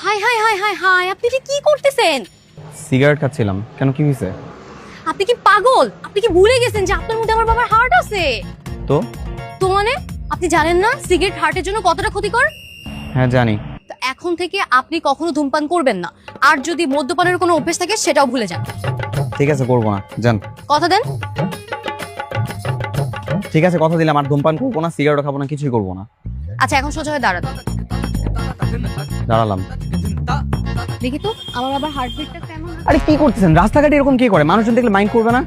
High high high high high, আপনি এটা কি করতেছেন? সিগারেট খাচ্ছিলাম। কেন, কি হয়েছে? আপনি কি পাগল? আপনি কি ভুলে গেছেন যে আপনার মধ্যে আমার বাবার হার্ট আছে? তো তো মানে আপনি জানেন না সিগারেট হার্টের জন্য কতটা ক্ষতিকর? হ্যাঁ জানি। তো এখন থেকে আপনি কখনো ধূমপান করবেন না, আর যদি মদ্যপানের কোনো অভ্যেস থাকে সেটাও ভুলে যান। ঠিক আছে, করবো না, যান। কথা দেন? ঠিক আছে, কথা দিলাম, আর ধূমপান করবো না, সিগারেটও খাবো না, কিছুই করবো না। আচ্ছা এখন সোজা হয়ে দাঁড়ান। দাঁড়ালাম। দেখি তো আমার বাবার হার্টবিটটা কেমন। আরে কি করতেছেন? রাস্তাঘাটে এরকম কি করে? মানুষজন দেখলে মাইন্ড করবে না?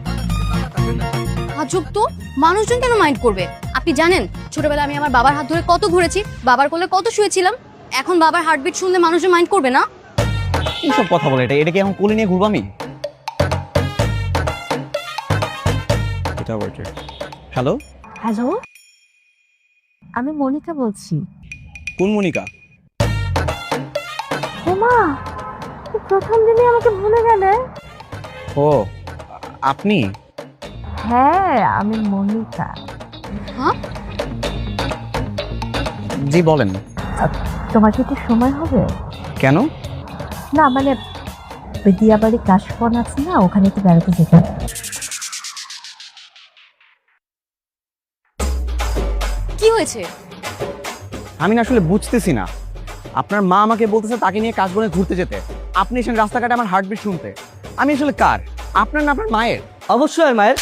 আজব তো, মানুষজন কেন মাইন্ড করবে? আপনি জানেন ছোটবেলায় আমি আমার বাবার হাত ধরে কত ঘুরেছি, বাবার কোলে কত শুয়েছিলাম। এখন বাবার হার্টবিট শুনলে মানুষজন মাইন্ড করবে না? এইসব কথা বলে, এটা কি এখন কোলে নিয়ে ঘুরবো আমি? হ্যালো, হ্যালো, আমি মনিকা বলছি। কোন মনিকা? ওমা, তুমি প্রথম দিনে আমাকে ভুলে গেলে? ও আপনি? হ্যাঁ, আমি মনিকা। হ্যাঁ, জি বলেন। তোমার কি একটু সময় হবে? কেন? না মানে বিদিয়াবাড়ি কাশবন আছে না, ওখানে একটু বেড়াতে যেতে হবে। কি হয়েছে? আমি না আসলে বুঝতেছি না। আপনার মা আমাকে বলতেছে তাকে নিয়ে কাশবনে ঘুরতে যেতে, আপনি এসেন রাস্তাঘাটে আমার হার্টবিট শুনতে। আমি আসলে কার, আপনার না আপনার মায়ের? অবশ্যই মায়ের।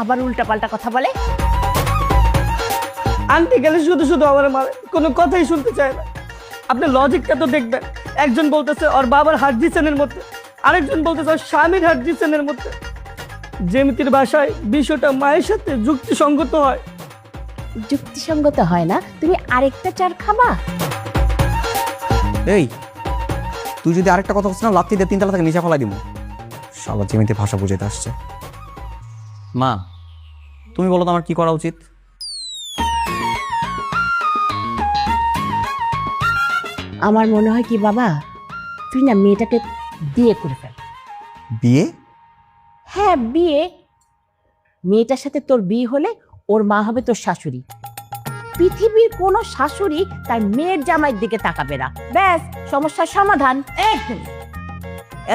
আবার উল্টাপাল্টা কথা বলে। আন্টি গেলে শুধু শুধু আমার মারে, কোনো কথাই শুনতে চায় না। আপনি লজিকটা তো দেখবেন। একজন বলতেছে ওর বাবার হার্ট ডিসেনের মধ্যে, আরেকজন বলতেছে ওর স্বামীর হার্ট ডিসেনের মধ্যে। জ্যামিতির ভাষায় বিষয়টা মায়ের সাথে যুক্তিসঙ্গত হয়। যুক্তিসঙ্গত হয় না, তুমি আরেকটা চার খাবা? এই তুই যদি আরেকটা কথা বলছিস না, লাত্তি দিয়ে তিনতলা থেকে নিচে ফেলাই দিব। শালা জমিতে ভাষা বুঝাইতে আসছে। মা, তুমি বলো তো আমার কি করা উচিত? আমার মনে হয় কি বাবা, তুই না মেয়েটাকে বিয়ে করে ফেল। বিয়ে? হ্যাঁ বিয়ে। মেয়েটার সাথে তোর বিয়ে হলে ওর মা হবে তোর শাশুড়ি। পৃথিবীর কোনো শাশুড়ি তার মেয়ের জামাইয়ের দিকে তাকাবে না। ব্যাস, সমস্যার সমাধান একদম।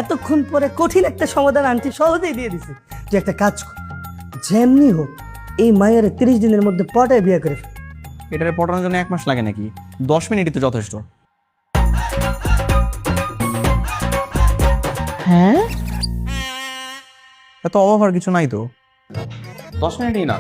এতক্ষণ পরে কঠিন একটা সমাধান আন্টি সহজেই দিয়ে দিছে। যে একটা কাজ কর, যেমনি হোক এই মায়ের 30 দিনের মধ্যে পটায় বিয়ে করে ফেল। এটারে পটানোর জন্য 1 মাস লাগে নাকি? 10 মিনিটই তো যথেষ্ট। হ্যাঁ, এত অভাব আর কিছু নাই তো, 10 মিনিটই না।